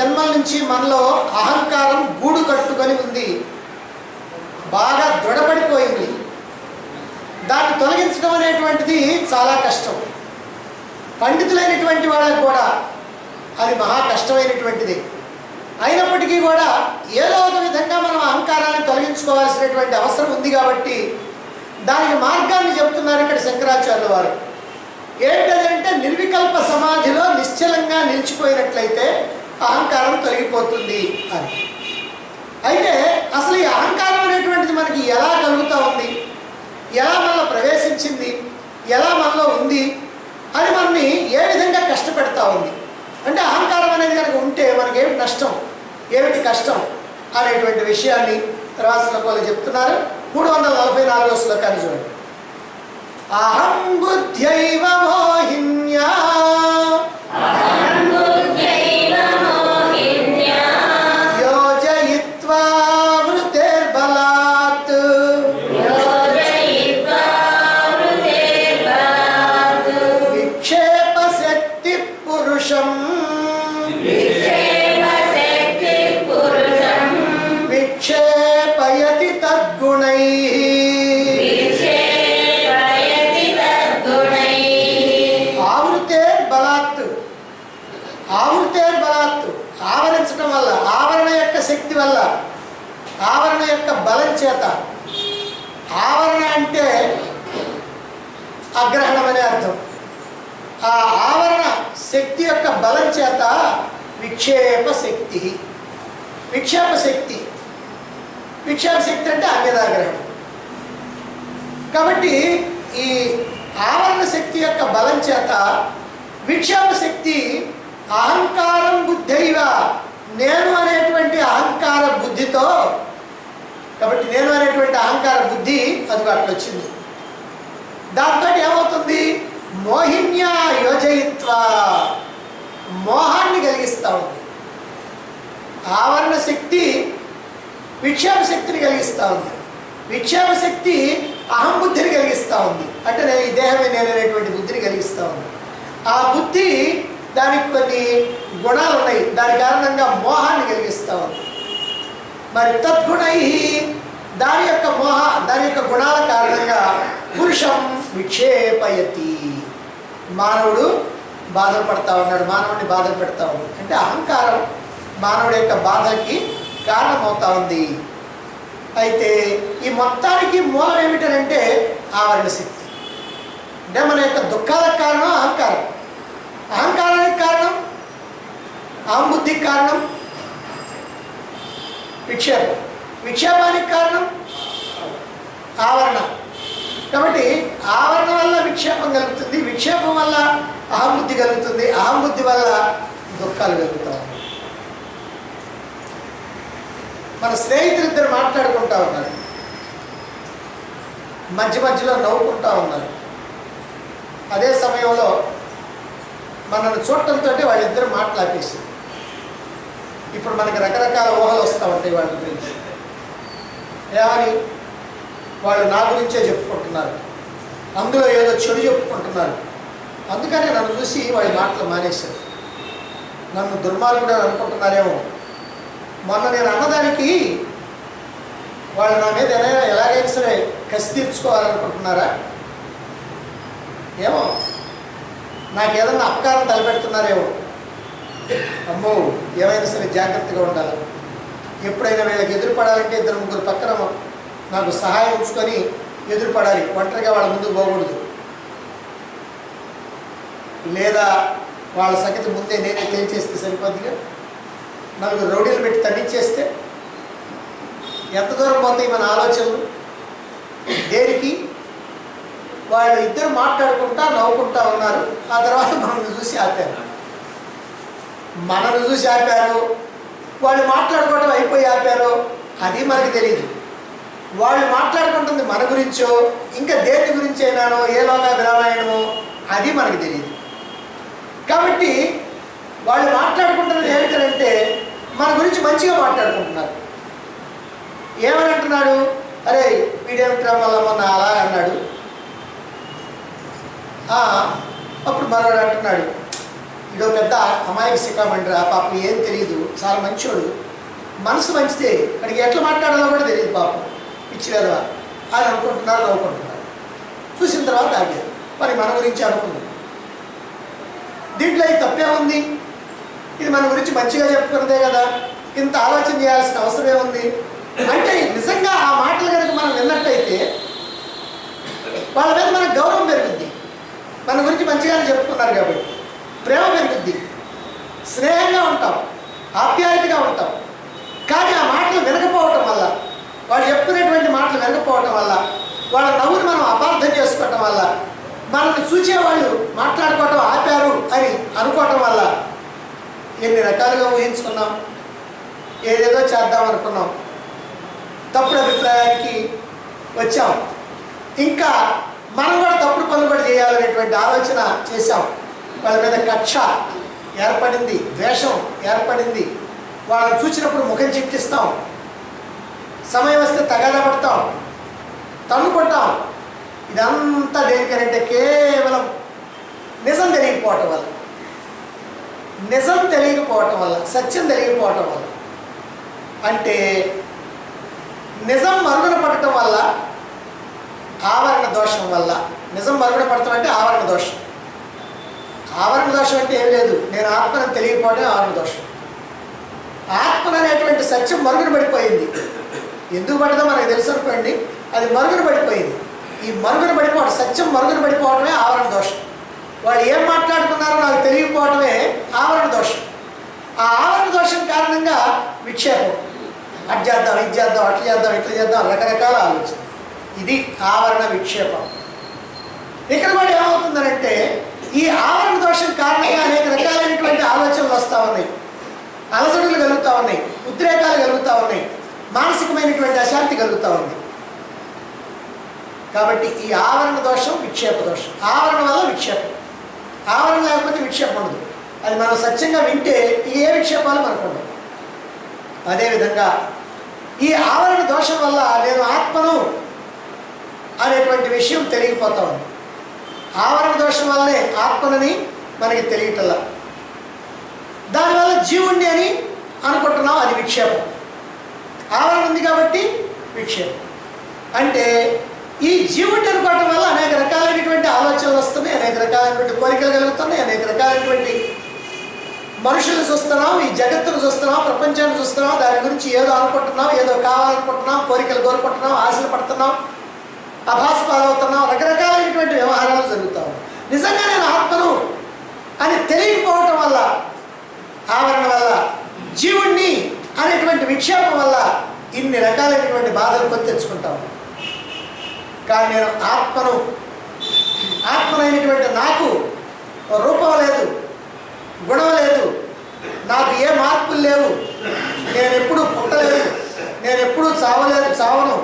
జన్మల నుంచి మనలో అహంకారం గూడు కట్టుకొని ఉంది, బాగా దృఢపడిపోయింది. దాన్ని తొలగించడం అనేటువంటిది చాలా కష్టం. పండితులైనటువంటి వాళ్ళకు కూడా అది మహా కష్టమైనటువంటిది. అయినప్పటికీ కూడా ఏదో ఒక విధంగా మనం అహంకారాన్ని తొలగించుకోవాల్సినటువంటి అవసరం ఉంది కాబట్టి దానికి మార్గాన్ని చెబుతున్నారు ఇక్కడ శంకరాచార్యుల వారు. ఏంటంటే నిర్వికల్ప సమాధిలో నిశ్చలంగా నిలిచిపోయినట్లయితే అహంకారం తొలగిపోతుంది అని. అయితే అసలు ఈ అహంకారం అనేటువంటిది మనకి ఎలా కలుగుతూ ఉంది, ఎలా మనలో ప్రవేశించింది, ఎలా మనలో ఉంది అని మనని ఏ విధంగా కష్టపెడతా ఉంది అంటే అహంకారం అనేది కనుక ఉంటే మనకేమిటి నష్టం, ఏమిటి కష్టం అనేటువంటి విషయాన్ని తర్వాత శ్లోకంలో చెప్తున్నారు. 344వ శ్లోకాన్ని చూడండి. అహం బుద్ధ్యైవ మోహిన్యా యోజయిత్వా వృతేర్బలాత్ విక్షేప శక్తి పురుషం విక్షేపయతి తద్గుణైః ఆవృతేర్బలాత్ ఆవరించడం వల్ల, ఆవరణ యొక్క శక్తి వల్ల, ఆవరణ యొక్క బలం చేత. ఆవరణ అంటే అగ్రహణం అనే అర్థం. ఆ ఆవరణ శక్తి యొక్క బలం చేత విక్షేప శక్తి, విక్షేప శక్తి, విక్షేప శక్తి అంటే అన్యదాగ్రహణం. కాబట్టి ఈ ఆవరణ శక్తి యొక్క బలం చేత విక్షేప శక్తి అహంకారం బుద్ధైవ నేను అనేటువంటి అహంకార బుద్ధితో, కాబట్టి నేను అనేటువంటి అహంకార బుద్ధి అది అట్లా వచ్చింది. దాంతో ఏమవుతుంది, మోహిన్యా యోజయిత్వ మోహాన్ని కలిగిస్తూ ఉంది. ఆవరణ శక్తి విక్షేప శక్తిని కలిగిస్తూ ఉంది, విక్షేప శక్తి అహం బుద్ధిని కలిగిస్తూ ఉంది. అంటే నేను ఈ దేహమే నేను అనేటువంటి బుద్ధిని కలిగిస్తూ ఉంది. ఆ బుద్ధి దానికి కొన్ని గుణాలు ఉన్నాయి, దాని కారణంగా మోహాన్ని కలిగిస్తూ ఉంది. మరి తద్గుణై దాని యొక్క గుణాల కారణంగా పురుషం విక్షేపయతి మానవుడు బాధలు పడతా ఉన్నాడు, మానవుడిని బాధలు పెడతా ఉన్నాడు. అంటే అహంకారం మానవుడి యొక్క బాధలకి కారణమవుతా ఉంది. అయితే ఈ మొత్తానికి మూలం ఏమిటంటే ఆవరణ శక్తి. అంటే మన యొక్క దుఃఖాలకు కారణం అహంకారం, అహంకారానికి కారణం అహం బుద్ధికి కారణం విక్షేపం, విక్షేపానికి కారణం ఆవరణ. కాబట్టి ఆవరణ వల్ల విక్షేపం కలుగుతుంది, విక్షేపం వల్ల అహం బుద్ధి కలుగుతుంది, అహం బుద్ధి వల్ల దుఃఖాలు కలుగుతాయి. మన స్నేహితులిద్దరు మాట్లాడుకుంటా ఉన్నారు, మధ్య మధ్యలో నవ్వుకుంటా ఉన్నారు. అదే సమయంలో మనల్ని చూడటంతో వాళ్ళిద్దరు మాట్లాడేసి, ఇప్పుడు మనకి రకరకాల ఊహలు వస్తూ ఉంటాయి వాళ్ళ గురించి. ఏమని వాళ్ళు నా గురించే చెప్పుకుంటున్నారు, అందులో ఏదో చెడు చెప్పుకుంటున్నారు. అందుకనే నన్ను చూసి వాళ్ళ మాటలు మానేశారు, నన్ను దుర్మార్గుడు అనుకుంటున్నారేమో. మొన్న నేను అన్నదానికి వాళ్ళు నా మీద ఎలాగైనా సరే కసి తీర్చుకోవాలనుకుంటున్నారా ఏమో, నాకు ఏదన్నా అపకారం తలపెడుతున్నారేమో. అమ్మో, ఏమైనా సరే జాగ్రత్తగా ఉండాలి. ఎప్పుడైనా వీళ్ళకి ఎదురుపడాలంటే ఇద్దరు ముగ్గురు పక్కన నాకు సహాయం ఉంచుకొని ఎదురుపడాలి, ఒంటరిగా వాళ్ళ ముందుకు పోకూడదు. లేదా వాళ్ళ సంగతి ముందే నేనే తేల్చేస్తే సరిపోద్దిగా. నలుగురు రౌడీలు పెట్టి తగ్గించేస్తే ఎంత దూరం పోతాయి మన ఆలోచనలు? దేనికి? వాళ్ళు ఇద్దరు మాట్లాడుకుంటా నవ్వుకుంటా ఉన్నారు. ఆ తర్వాత మనల్ని చూసి ఆపారు, వాళ్ళు మాట్లాడుకోవడం అయిపోయి ఆపారు, అది మనకు తెలియదు. వాళ్ళు మాట్లాడుకుంటుంది మన గురించో ఇంకా దేని గురించి అయినానో, ఏ లోకాభిరామాయణమో అది మనకు తెలియదు. కాబట్టి వాళ్ళు మాట్లాడుకుంటున్నది ఏమిటంటే మన గురించి మంచిగా మాట్లాడుకుంటున్నారు. ఏమని అంటున్నాడు, అరే వీడేమిట్రా మళ్ళా మొన్న అలా అన్నాడు. అప్పుడు మనవాడు అంటున్నాడు, ఇడో పెద్ద అమాయక శిఖామండ్రి, ఆ పాపం ఏం తెలియదు, చాలా మంచోడు, మనసు మంచిదే, అడిగి ఎట్లా మాట్లాడాలో కూడా తెలియదు పాపం, పిచ్చిలేదా అని అనుకుంటున్నారు, నవ్వుకుంటున్నారు. చూసిన తర్వాత ఆగారు, మరి మన గురించి అనుకున్నాం. దీంట్లో ఇది తప్పే ఉంది, ఇది మన గురించి మంచిగా చెప్పుకున్నదే కదా, ఇంత ఆలోచన చేయాల్సిన అవసరం ఏముంది అంటే, నిజంగా ఆ మాటలు కనుక మనం విన్నట్టయితే వాళ్ళ మీద మనకు గౌరవం పెరుగుద్ది. మన గురించి మంచిగానే చెప్పుకున్నారు కాబట్టి ప్రేమ పెరుగుద్ది, స్నేహంగా ఉంటాం, ఆప్యాయతగా ఉంటాం. కానీ ఆ మాటలు వినకపోవటం వల్ల, వాళ్ళు చెప్పుకునేటువంటి మాటలు వినకపోవటం వల్ల, వాళ్ళ నవ్వుని మనం అపార్థం చేసుకోవటం వల్ల, మనల్ని చూచేవాళ్ళు మాట్లాడుకోవటం ఆపారు అని అనుకోవటం వల్ల ఎన్ని రకాలుగా ఊహించుకున్నాం, ఏదేదో చేద్దాం అనుకున్నాం, తప్పుడు అభిప్రాయానికి వచ్చాం. ఇంకా మనం కూడా తప్పుడు పనులు కూడా చేయాలనేటువంటి ఆలోచన చేశాం. వాళ్ళ మీద కక్ష ఏర్పడింది, ద్వేషం ఏర్పడింది. వాళ్ళని చూసినప్పుడు ముఖం చిక్కిస్తాం, సమయం వస్తే తగాదా పడతాం, తన్నుకుంటాం. ఇదంతా దేనికంటే కేవలం నిజం తెలియకపోవటం వల్ల, నిజం తెలియకపోవటం వల్ల, సత్యం తెలియకపోవటం వల్ల. అంటే నిజం మరుగున పడటం వల్ల, ఆవరణ దోషం వల్ల. నిజం మరుగున పడటం అంటే ఆవరణ దోషం. ఆవరణ దోషం అంటే ఏం లేదు, నేను ఆత్మను తెలియకపోవడం ఆవరణ దోషం. ఆత్మను అనేటువంటి సత్యం మరుగున పడిపోయింది. ఎందుకు పడదో మనకు తెలుసు అనుకోండి, అది మరుగున పడిపోయింది. ఈ మరుగున పడిపోవడం, సత్యం మరుగున పడిపోవడమే ఆవరణ దోషం. వాళ్ళు ఏం మాట్లాడుకున్నారో నాకు తెలియకపోవడమే ఆవరణ దోషం. ఆ ఆవరణ దోషం కారణంగా విక్షేపం, అటు చేద్దాం, ఇది చేద్దాం, అట్లా చేద్దాం, ఇట్లా చేద్దాం, రకరకాల ఆలోచన. ఇది ఆవరణ విక్షేపం. ఇక్కడ కూడా ఏమవుతుందనంటే, ఈ ఆవరణ దోషం కారణంగా అనేక రకాలైనటువంటి ఆలోచనలు వస్తూ ఉన్నాయి, అలసడులు కలుగుతూ ఉన్నాయి, ఉద్రేకాలు కలుగుతూ ఉన్నాయి, మానసికమైనటువంటి అశాంతి కలుగుతూ ఉంది. కాబట్టి ఈ ఆవరణ దోషం విక్షేప దోషం. ఆవరణ వల్ల విక్షేపం, ఆవరణ లేకపోతే విక్షేపం ఉండదు. అది మనం సత్యంగా వింటే ఏ విక్షేపాలు మనకు ఉండవు. అదేవిధంగా ఈ ఆవరణ దోషం వల్ల నేను ఆత్మను అనేటువంటి విషయం తెలియకపోతా ఉంది. ఆవరణ దోషం వల్లనే ఆత్మనని మనకి తెలియటల్లా. దానివల్ల జీవుణ్ణి అని అనుకుంటున్నాం, అది విక్షేపం. ఆవరణ ఉంది కాబట్టి విక్షేపం. అంటే ఈ జీవుణ్ణి అనుకోవటం వల్ల అనేక రకాలైనటువంటి ఆలోచనలు వస్తున్నాయి, అనేక రకాలైనటువంటి కోరికలు కలుగుతున్నాయి, అనేక రకాలైనటువంటి మనుషులు చూస్తున్నాం, ఈ జగత్తును చూస్తున్నాం, ప్రపంచాన్ని చూస్తున్నాం, దాని గురించి ఏదో అనుకుంటున్నాం, ఏదో కావాలనుకుంటున్నాం, కోరికలు కోరుకుంటున్నాం, ఆశలు పడుతున్నాం, అభాస పాలవుతున్నాం, రకరకాలైనటువంటి వ్యవహారాలు జరుగుతాం. నిజంగా నేను ఆత్మను అని తెలియకపోవటం వల్ల, ఆవరణ వల్ల, జీవుణ్ణి అనేటువంటి విక్షేపం వల్ల ఇన్ని రకాలైనటువంటి బాధలు కొని తెచ్చుకుంటాం. కానీ నేను ఆత్మనైనటువంటి నాకు రూపం లేదు, గుణం లేదు, నాకు ఏ మార్పులు లేవు, నేను ఎప్పుడూ పుట్టలేదు, నేను ఎప్పుడూ చావను,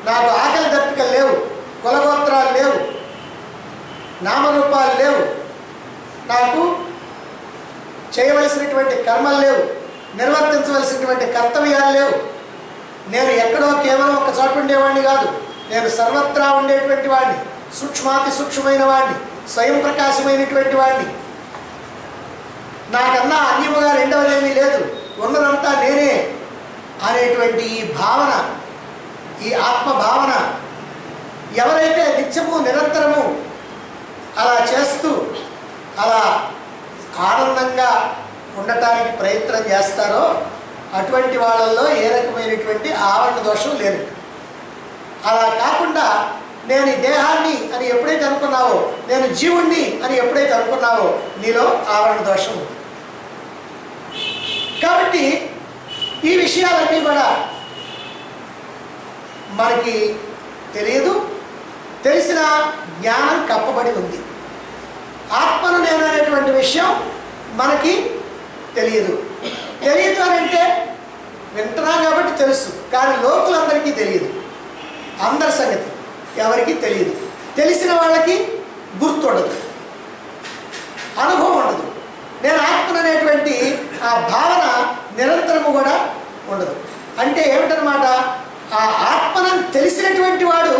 నాకు ఆకలి దప్పికలు లేవు, కులగోత్రాలు లేవు, నామరూపాలు లేవు, నాకు చేయవలసినటువంటి కర్మలు లేవు, నిర్వర్తించవలసినటువంటి కర్తవ్యాలు లేవు, నేను ఎక్కడో కేవలం ఒక చోట ఉండేవాడిని కాదు, నేను సర్వత్రా ఉండేటువంటి వాడిని, సూక్ష్మాతి సూక్ష్మమైన వాడిని, స్వయం ప్రకాశమైనటువంటి వాడిని, నాకన్నా అన్యముగా రెండవదేమీ లేదు, ఉన్నదంతా నేనే అనేటువంటి ఈ భావన, ఈ ఆత్మభావన ఎవరైతే నిత్యము నిరంతరము అలా చేస్తూ అలా ఆనందంగా ఉండటానికి ప్రయత్నం చేస్తారో అటువంటి వాళ్ళల్లో ఏ రకమైనటువంటి ఆవరణ దోషం లేదు. అలా కాకుండా నేను ఈ దేహాన్ని అని ఎప్పుడైతే అనుకున్నావో, నేను జీవుణ్ణి అని ఎప్పుడైతే అనుకున్నావో, నీలో ఆవరణ దోషం ఉంది. కాబట్టి ఈ విషయాలన్నీ కూడా మనకి తెలియదు, తెలిసిన జ్ఞానం కప్పబడి ఉంది. ఆత్మను నేను అనేటువంటి విషయం మనకి తెలియదు. తెలియదు అని అంటే వింటున్నాం కాబట్టి తెలుసు, కానీ లోకులందరికీ తెలియదు. అందరి సంగతి ఎవరికి తెలియదు. తెలిసిన వాళ్ళకి గుర్తుండదు, అనుభవం ఉండదు. నేను ఆత్మను అనేటువంటి ఆ భావన నిరంతరము కూడా ఉండదు. అంటే ఏమిటనమాట, ఆ ఆత్మను తెలిసినటువంటి వాడు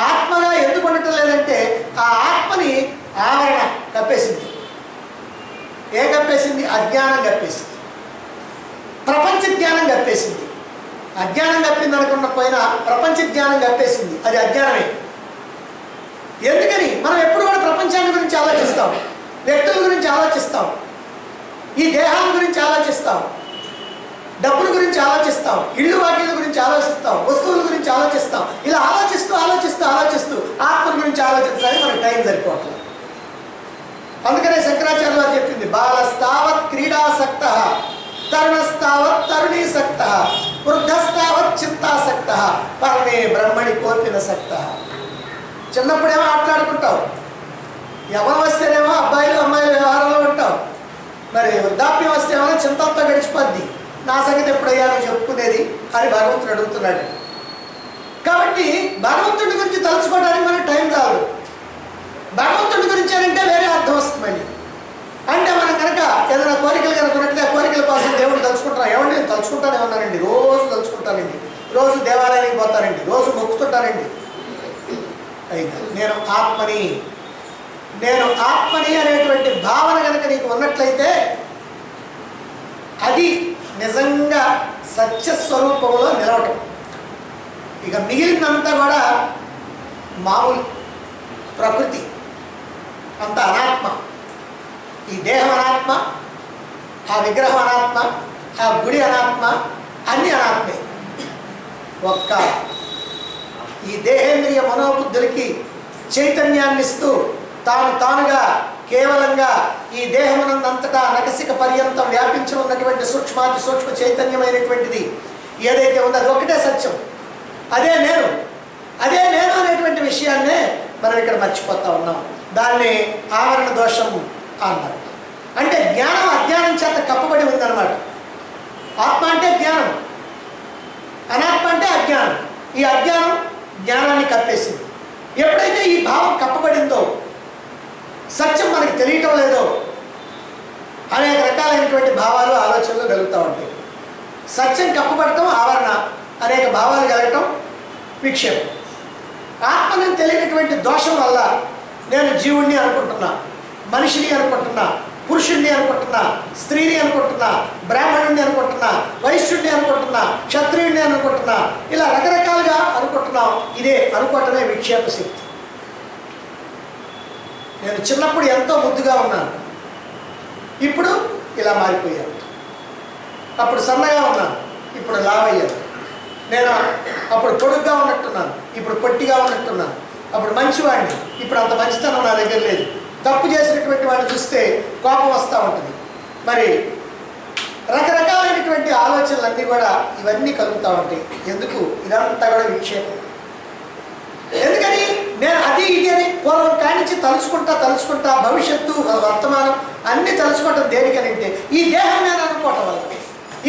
ఆత్మగా ఎందుకు ఉండటం లేదంటే ఆ ఆత్మని ఆవరణ కప్పేసింది. ఏ కప్పేసింది? అజ్ఞానం కప్పేసింది. ప్రపంచ జ్ఞానం కప్పేసింది. అజ్ఞానం కప్పింది అనుకున్న పోయినా ప్రపంచ జ్ఞానం కప్పేసింది, అది అజ్ఞానమే. ఎందుకని? మనం ఎప్పుడు కూడా ప్రపంచాన్ని గురించి ఆలోచిస్తాం, వ్యక్తుల గురించి ఆలోచిస్తాం, ఈ దేహాల గురించి ఆలోచిస్తాం, డబ్బుల గురించి ఆలోచిస్తాం, ఇళ్ళు వాకిళ్ళ గురించి ఆలోచిస్తాం, వస్తువుల గురించి ఆలోచిస్తాం. ఇలా ఆలోచిస్తూ ఆలోచిస్తూ ఆలోచిస్తూ ఆత్మ గురించి ఆలోచించడానికి మనకు టైం సరిపోవట్లేదు. అందుకనే శంకరాచార్య వారు చెప్పింది, బాలస్తావత్ క్రీడాసక్త, తరుణస్తావత్ తరుణీసక్త, వృద్ధస్తావత్ చింతాసక్త, పరమే బ్రహ్మణి కోపిన సక్త. చిన్నప్పుడేమో ఆటలాడుకుంటావు, యవనం వస్తేనేమో అబ్బాయిలు అమ్మాయిలు వ్యవహారంలో ఉంటావు, మరి వృద్ధాప్యం వస్తేమో చింతలతో గడిచిపోద్ది. నా సంగతి ఎప్పుడయ్యా నువ్వు చెప్పుకునేది అని భగవంతుడు అడుగుతున్నాడు. కాబట్టి భగవంతుడి గురించి తలుచుకోవడానికి మనకు టైం కావాలి. భగవంతుడి గురించి అంటే వేరే అర్థం వస్తుందండి. అంటే మనం కనుక ఏదైనా కోరికలు కనుక ఉన్నట్టు ఆ కోరికల కోసం దేవుడు తలుచుకుంటాను. ఏమంటే నేను తలుచుకుంటానే ఉన్నానండి, రోజు తలుచుకుంటానండి, రోజు దేవాలయానికి పోతానండి, రోజు మొక్కుతుంటానండి. అయితే నేను ఆత్మని అనేటువంటి భావన కనుక నీకు ఉన్నట్లయితే అది నిజంగా సత్యస్వరూపంలో నిలవటం. ఇక మిగిలినంతా కూడా మామూలు ప్రకృతి, అంత అనాత్మ. ఈ దేహం అనాత్మ, ఆ విగ్రహం అనాత్మ, ఆ గుడి అనాత్మ, అన్ని అనాత్మే. ఒక్క ఈ దేహేంద్రియ మనోబుద్ధులకి చైతన్యాన్ని ఇస్తూ తానుగా కేవలంగా ఈ దేహమునందంతటా నకసిక పర్యంతం వ్యాపించి ఉన్నటువంటి సూక్ష్మాతి సూక్ష్మ చైతన్యమైనటువంటిది ఏదైతే ఉందో అది ఒకటే సత్యం. అదే నేను అనేటువంటి విషయాన్నే మనం ఇక్కడ మర్చిపోతా ఉన్నాం. దాన్ని ఆవరణ దోషం అన్నారు. అంటే జ్ఞానం అజ్ఞానం చేత కప్పబడి ఉందన్నమాట. ఆత్మ అంటే జ్ఞానం, అనాత్మ అంటే అజ్ఞానం. ఈ అజ్ఞానం జ్ఞానాన్ని కప్పేసింది. ఎప్పుడైతే ఈ భావం కప్పబడిందో, సత్యం మనకి తెలియటం లేదో, అనేక రకాలైనటువంటి భావాలు ఆలోచనలు కలుగుతూ ఉంటాయి. సత్యం కప్పబడటం ఆవరణ, అనేక భావాలు కలగటం విక్షేపం. ఆత్మని తెలియనటువంటి దోషం వల్ల నేను జీవుణ్ణి అనుకుంటున్నా, మనిషిని అనుకుంటున్నా, పురుషుణ్ణి అనుకుంటున్నా, స్త్రీని అనుకుంటున్నా, బ్రాహ్మణుణ్ణి అనుకుంటున్నా, వైశ్యుణ్ణి అనుకుంటున్నా, క్షత్రియుణ్ణి అనుకుంటున్నా, ఇలా రకరకాలుగా అనుకుంటున్నాం. ఇదే అనుకోవటమే విక్షేప శక్తి. నేను చిన్నప్పుడు ఎంతో ముద్దుగా ఉన్నాను, ఇప్పుడు ఇలా మారిపోయాను. అప్పుడు సన్నగా ఉన్నాను, ఇప్పుడు లావయ్యాను. నేను అప్పుడు పొడుగ్గా ఉన్నట్టున్నాను, ఇప్పుడు పొట్టిగా ఉన్నట్టున్నాను. అప్పుడు మంచివాడిని, ఇప్పుడు అంత మంచితనం నా దగ్గర లేదు. తప్పు చేసినటువంటి వాడిని చూస్తే కోపం వస్తూ ఉంటుంది. మరి రకరకాలైనటువంటి ఆలోచనలన్నీ కూడా ఇవన్నీ కలుగుతూ ఉంటాయి. ఎందుకు? ఇదంతా కూడా విక్షేపం. ఎందుకని? నేను అది ఇది అని పూర్వం కానించి తలుచుకుంటా భవిష్యత్తు వర్తమానం అన్నీ తలుచుకోవటం దేనికని అంటే ఈ దేహం నేను అనుకోవటం వల్ల,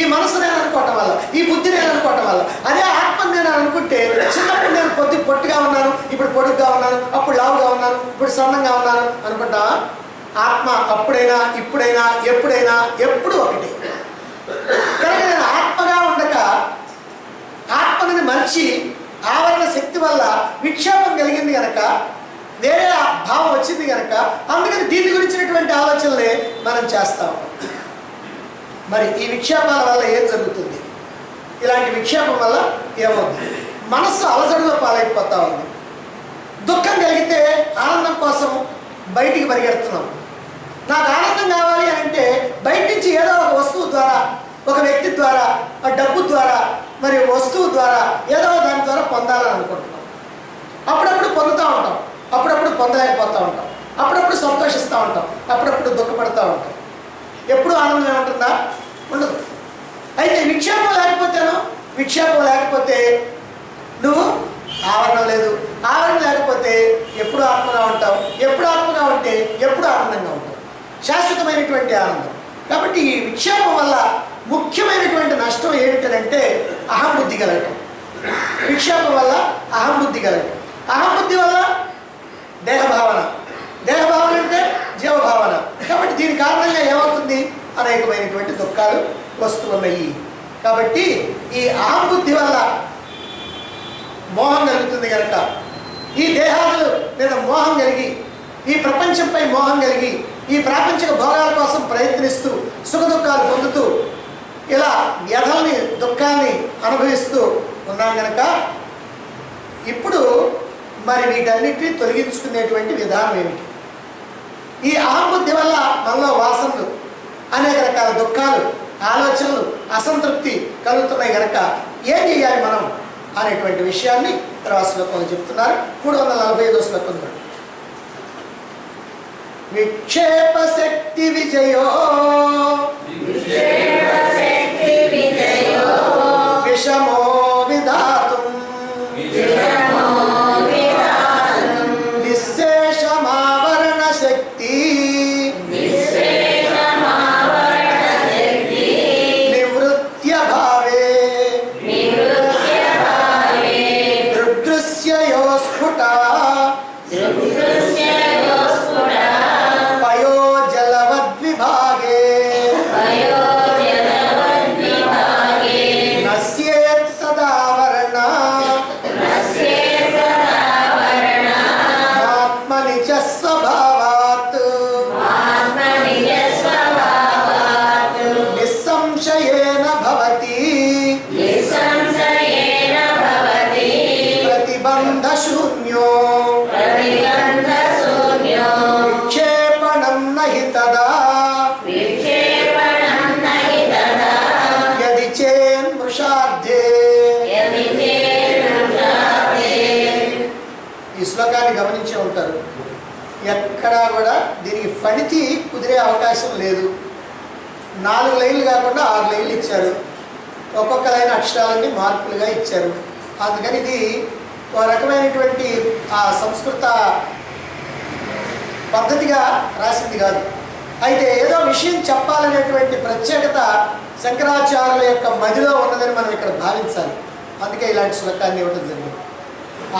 ఈ మనసు నేను అనుకోవటం వల్ల, ఈ బుద్ధి నేను అనుకోవటం వల్ల. అదే ఆత్మని నేను అనుకుంటే చిన్నప్పుడు నేను పొట్టిగా ఉన్నాను, ఇప్పుడు పొడుగ్గా ఉన్నాను, అప్పుడు లావుగా ఉన్నాను, ఇప్పుడు సన్నంగా ఉన్నాను అనుకుంటా. ఆత్మ అప్పుడైనా ఇప్పుడైనా ఎప్పుడైనా ఎప్పుడు ఒకటి. కనుక నేను ఆత్మగా ఉండక ఆత్మని మర్చి ఆవరణ శక్తి వల్ల విక్షేపం కలిగింది కనుక, వేరే భావం వచ్చింది కనుక, అందుకని దీని గురించినటువంటి ఆలోచనలే మనం చేస్తాం. మరి ఈ విక్షేపాల వల్ల ఏం జరుగుతుంది? ఇలాంటి విక్షేపం వల్ల ఏమవుతుంది? మనస్సు అలజడిలో పాలైపోతూ ఉంది. దుఃఖం కలిగితే ఆనందం కోసం బయటికి పరిగెడుతున్నాం. నాకు ఆనందం కావాలి అంటే బయట నుంచి ఏదో ఒక వస్తువు ద్వారా, ఒక వ్యక్తి ద్వారా, ఆ డబ్బు ద్వారా, మరి వస్తువు ద్వారా, ఏదో దాని ద్వారా పొందాలని అనుకుంటున్నాం. అప్పుడప్పుడు పొందుతూ ఉంటాం, అప్పుడప్పుడు పొందలేకపోతూ ఉంటాం, అప్పుడప్పుడు సంతోషిస్తూ ఉంటాం, అప్పుడప్పుడు దుఃఖపడుతూ ఉంటాం. ఎప్పుడు ఆనందమే ఉంటుందా? ఉండదు. అయితే విక్షేపం లేకపోతే నువ్వు ఆవరణ లేదు. ఆవరణ లేకపోతే ఎప్పుడు ఆత్మగా ఉంటావు. ఎప్పుడు ఆత్మగా ఉంటే ఎప్పుడు ఆనందంగా ఉంటావు, శాశ్వతమైనటువంటి ఆనందం. కాబట్టి ఈ విక్షేపం వల్ల ముఖ్యమైనటువంటి నష్టం ఏమిటంటే అహంబుద్ధి కలగటం. విక్షేపం వల్ల అహంబుద్ధి కలగటం. అహంబుద్ధి వల్ల దేహభావన అంటే జీవభావన. కాబట్టి దీని కారణంగా ఏమవుతుంది? అనేకమైనటువంటి దుఃఖాలు వస్తూ ఉన్నాయి. కాబట్టి ఈ అహంబుద్ధి వల్ల మోహం కలుగుతుంది కనుక, ఈ దేహాలు మీద మోహం కలిగి, ఈ ప్రపంచంపై మోహం కలిగి ఈ ప్రాపంచిక భోగాల కోసం ప్రయత్నిస్తూ సుఖ దుఃఖాలు పొందుతూ ఇలా వ్యధల్ని దుఃఖాన్ని అనుభవిస్తూ ఉన్నాం కనుక ఇప్పుడు మరి వీటన్నిటిని తొలగించుకునేటువంటి విధానం ఏమిటి? ఈ అహంబుద్ధి వల్ల మనలో వాసనలు, అనేక రకాల దుఃఖాలు, ఆలోచనలు, అసంతృప్తి కలుగుతున్నాయి కనుక ఏం చేయాలి మనం అనేటువంటి విషయాన్ని తర్వాత శ్లోకంలో చెప్తున్నారు. 345 శ్లోకం. విక్షేప శక్తి విజయో విషమో విధాతుం నిశ్శేషమావరణ శక్తి నివృత్య భావే దృగ్దృశ్యయో స్ఫుట పయో జలవద్విభాగే నశ్యేత్ సదావరణ ఆత్మని చ స్వభావాత్ నిస్సంశయేన భవతి ప్రతిబంధ శూన్యో విక్షేపణం నహి తదా యది చేన్మృషార్థే. ఈ శ్లోకాన్ని గమనించే ఉంటారు. ఎక్కడా కూడా దీనికి ఫణితి కుదిరే అవకాశం లేదు. 4 లైన్లు కాకుండా 6 లైన్లు ఇచ్చారు. ఒక్కొక్క లైన్ అక్షరాలన్నీ మార్పులుగా ఇచ్చారు. అందుకని ఇది ఒక రకమైనటువంటి ఆ సంస్కృత పద్ధతిగా రాసింది కాదు. అయితే ఏదో విషయం చెప్పాలనేటువంటి ప్రత్యేకత శంకరాచార్యుల యొక్క మదిలో ఉన్నదని మనం ఇక్కడ భావించాలి. అందుకే ఇలాంటి శ్లోకాన్ని ఇవ్వడం జరిగింది.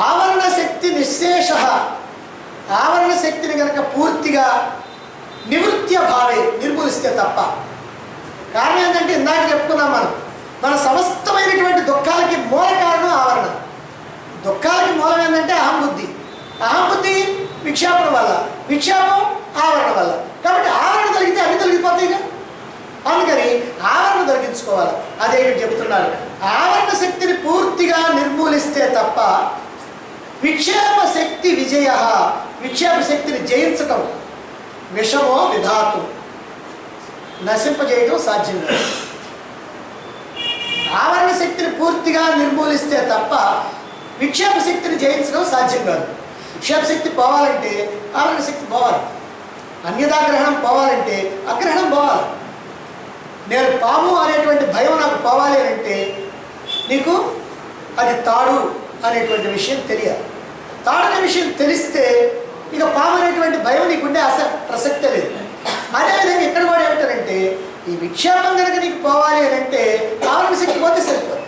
ఆవరణ శక్తి నిశ్శేష. ఆవరణ శక్తిని కనుక పూర్తిగా నివృత్య భావే నిర్మూలిస్తే తప్ప. కారణం ఏంటంటే ఇందాక చెప్పుకున్నాం మన సమస్తమైనటువంటి దుఃఖాలకి మూల కారణం ఆవరణ. దుఃఖాలకి మూలం ఏంటంటే అహంబుద్ధి. అహంబుద్ధి విక్షేపణ వల్ల, విక్షేపం ఆవరణ వల్ల. కాబట్టి ఆవరణ తొలగితే అన్ని తొలగిపోతాయిగా. అందుకని ఆవరణ తొలగించుకోవాలి. అదే ఇక్కడ చెబుతున్నారు. ఆవరణ శక్తిని పూర్తిగా నిర్మూలిస్తే తప్ప విక్షేప శక్తి విజయ, విక్షేప శక్తిని జయించటం, విషమో విధాతు, నశింపజేయటం సాధ్యం కాదు. ఆవరణ శక్తిని పూర్తిగా నిర్మూలిస్తే తప్ప విక్షేప శక్తిని జయించడం సాధ్యం కాదు. విక్షేప శక్తి పోవాలంటే ఆవరణ శక్తి పోవాలి. అన్యదాగ్రహణం పోవాలంటే అగ్రహణం పోవాలి. నేను పాము అనేటువంటి భయం నాకు పోవాలి అంటే నీకు అది తాడు అనేటువంటి విషయం తెలియాలి. తాడు అనే విషయం తెలిస్తే ఇక పాము అనేటువంటి భయం నీకుండే ప్రసక్తే లేదు. అదేవిధంగా ఇక్కడ కూడా ఏమిటంటే ఈ విక్షేపం కనుక నీకు పోవాలి అని అంటే ఆవరణ శక్తి పోతే సరిపోదు,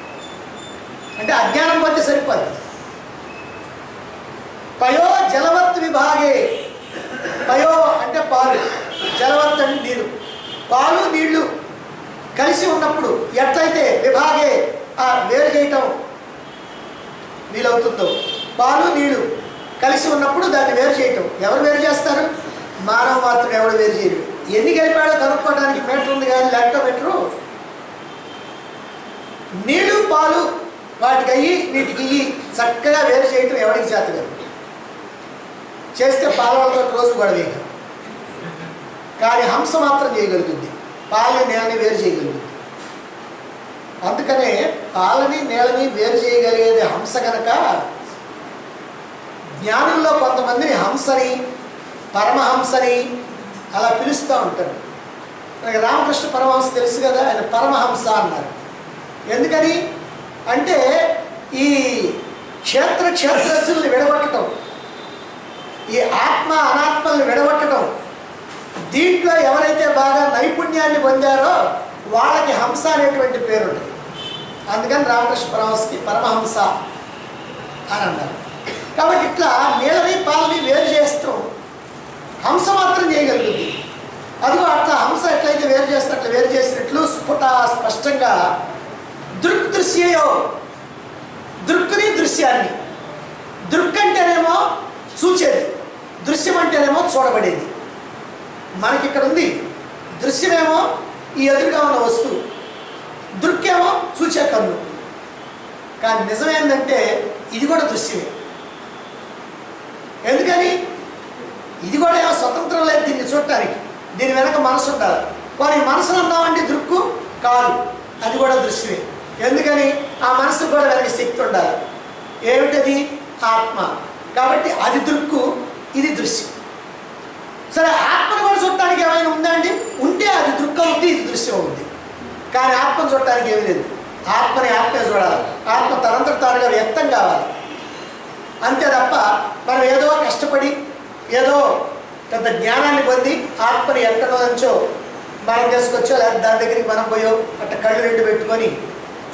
అంటే అజ్ఞానం పోతే సరిపోదు. పయో జలవత్ విభాగే. పయో అంటే పాలు, జలవత్ అంటే నీరు. పాలు నీళ్లు కలిసి ఉన్నప్పుడు ఎట్లయితే విభాగే వేరు చేయటం వీలవుతుందో, పాలు నీళ్లు కలిసి ఉన్నప్పుడు దాన్ని వేరు చేయటం ఎవరు వేరు చేస్తారు? మానవ మాత్రం ఎవరు వేరు చేయరు. ఎన్ని కలిపాడో కనుక్కోవడానికి మీటర్ ఉంది కానీ లాక్టోమీటరు. నీళ్లు పాలు వాటికి అయ్యి వీటికి ఇయ్యి చక్కగా వేరు చేయటం ఎవరికి చేత కాదు. చేస్తే పాలతో రోజు గొడవేగా. కానీ హంస మాత్రం చేయగలుగుతుంది, పాలని నేలని వేరు చేయగలుగుతుంది. అందుకనే పాలని నేలని వేరు చేయగలిగేది హంస కనుక జ్ఞానుల్లో కొంతమందిని హంసని, పరమహంసని అలా పిలుస్తూ ఉంటారు. మనకి రామకృష్ణ పరమహంస తెలుసు కదా, ఆయన పరమహంస అన్నారు. ఎందుకని అంటే ఈ క్షేత్రజ్ఞుల్ని విడగొట్టడం, ఈ ఆత్మ అనాత్మల్ని విడగొట్టడం, దీంట్లో ఎవరైతే బాగా నైపుణ్యాన్ని పొందారో వాళ్ళకి హంస అనేటువంటి పేరు ఉంటుంది. అందుకని రామకృష్ణ పరమహంసకి పరమహంస అని అన్నారు. కాబట్టి ఇట్లా నీళ్ళని పాలని వేరు చేస్తూ హంస మాత్రం చేయగలుగుతుంది. అదిగో అట్లా హంస ఎట్లయితే వేరు చేస్తే అట్లా వేరు చేసినట్లు స్ఫుట స్పష్టంగా దృక్దృశ్యయో, దృక్కుని దృశ్యాన్ని. దృక్ అంటేనేమో చూచేది, దృశ్యం అంటేనేమో చూడబడేది. మనకి ఇక్కడ ఉంది. దృశ్యమేమో ఈ ఎదురుగా ఉన్న వస్తువు, దృక్కేమో చూచే కన్ను. కానీ నిజమేందంటే ఇది కూడా దృశ్యమే. ఎందుకని? ఇది కూడా ఏమో స్వతంత్రం లేదు దీన్ని చూడటానికి. దీని వెనక మనసు ఉండాలి. వారి మనసును అన్నామంటే దృక్కు కాదు, అది కూడా దృశ్యమే. ఎందుకని? ఆ మనసుకు కూడా వెనక శక్తి ఉండాలి. ఏమిటది? ఆత్మ. కాబట్టి అది దృక్కు, ఇది దృశ్యం. సరే, ఆత్మను కూడా చూడటానికి ఏమైనా ఉందా అండి? ఉంటే అది దృక్కు అవుద్ది, ఇది దృశ్యం అవుద్ది. కానీ ఆత్మను చూడటానికి ఏమీ లేదు. ఆత్మని ఆత్మే చూడాలి. ఆత్మ తనంతట తానుగా వ్యక్తం కావాలి. అంతే తప్ప మనం ఏదో కష్టపడి ఏదో పెద్ద జ్ఞానాన్ని పొంది ఆత్మని ఎక్కడో నుంచో మనం తీసుకొచ్చో లేదా దాని దగ్గరికి మనం పోయో అట్లా కళ్ళు రెండు పెట్టుకొని